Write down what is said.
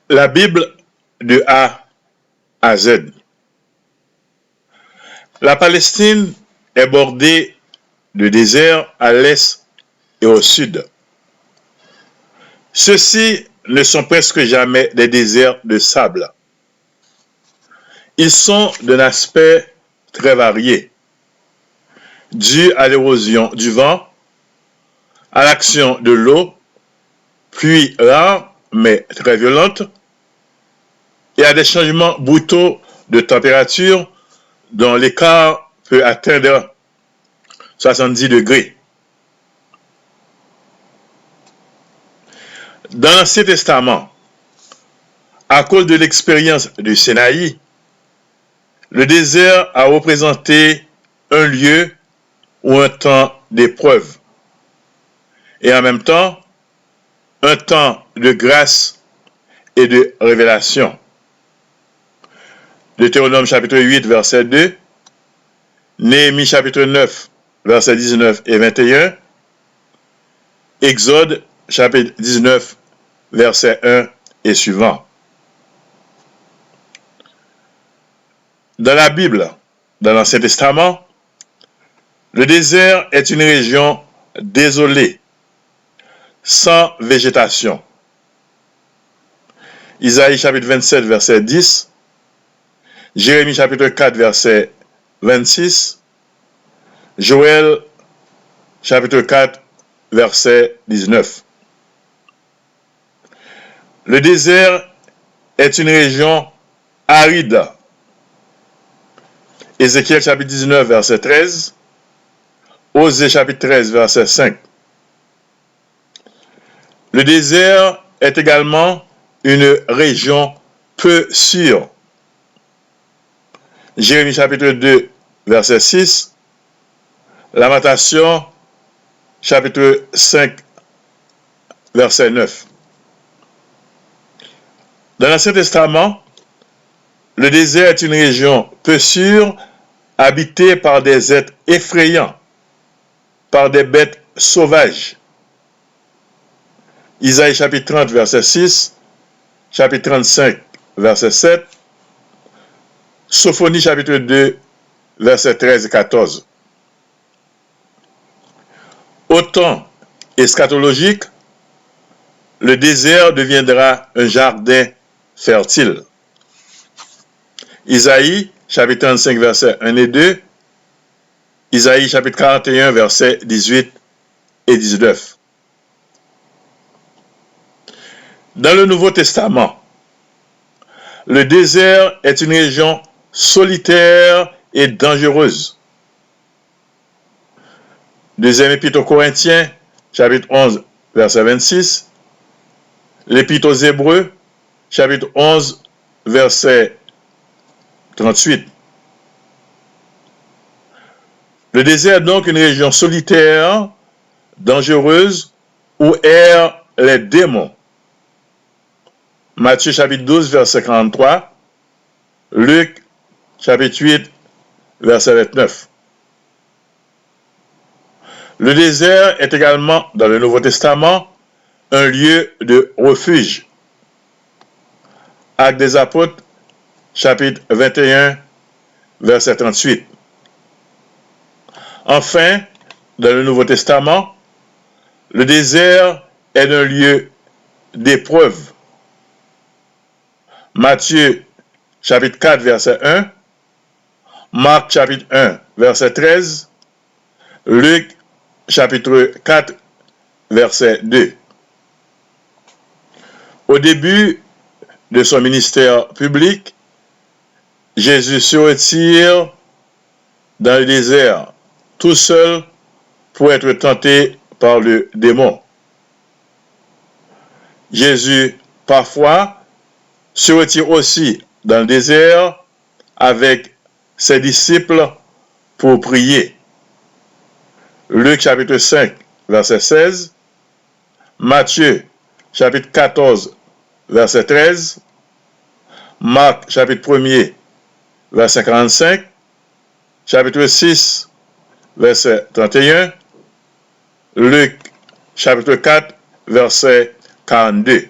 La Bible de A à Z. La Palestine est bordée de déserts à l'est et au sud. Ceux-ci ne sont presque jamais des déserts de sable. Ils sont d'un aspect très varié, dû à l'érosion du vent, à l'action de l'eau, pluie rare mais très violente, et à des changements brutaux de température dont l'écart peut atteindre 70 degrés. Dans l'Ancien Testament, à cause de l'expérience du Sinaï, le désert a représenté un lieu ou un temps d'épreuve et en même temps un temps de grâce et de révélation. Deutéronome chapitre 8, verset 2, Néhémie chapitre 9, verset 19 et 21, Exode chapitre 19, verset 1 et suivant. Dans la Bible, dans l'Ancien Testament, le désert est une région désolée, sans végétation. Isaïe chapitre 27, verset 10, Jérémie chapitre 4, verset 26, Joël chapitre 4, verset 19. Le désert est une région aride. Ézéchiel chapitre 19, verset 13, Osée chapitre 13, verset 5. Le désert est également une région peu sûre. Jérémie chapitre 2, verset 6, Lamentation chapitre 5, verset 9. Dans l'Ancien Testament, le désert est une région peu sûre, habitée par des êtres effrayants, par des bêtes sauvages. Isaïe chapitre 30, verset 6, chapitre 35, verset 7, Sophonie chapitre 2, verset 13 et 14. Au temps eschatologique, le désert deviendra un jardin fertile. Isaïe chapitre 35, verset 1 et 2, Isaïe chapitre 41, verset 18 et 19. Dans le Nouveau Testament, le désert est une région solitaire et dangereuse. Deuxième épître aux Corinthiens, chapitre 11, verset 26, l'épître aux Hébreux, chapitre 11, verset 38. Le désert est donc une région solitaire, dangereuse, où errent les démons. Matthieu chapitre 12, verset 43, Luc chapitre 8, verset 29. Le désert est également, dans le Nouveau Testament, un lieu de refuge. Actes des Apôtres, chapitre 21, verset 38. Enfin, dans le Nouveau Testament, le désert est un lieu d'épreuve. Matthieu, chapitre 4, verset 1, Marc, chapitre 1, verset 13, Luc, chapitre 4, verset 2. Au début de son ministère public, Jésus se retire dans le désert, tout seul, pour être tenté par le démon. Jésus, parfois, se retire aussi dans le désert avec ses disciples pour prier. Luc chapitre 5, verset 16, Matthieu chapitre 14, verset 13, Marc chapitre 1er, verset 45, chapitre 6, verset 31, Luc chapitre 4, verset 42.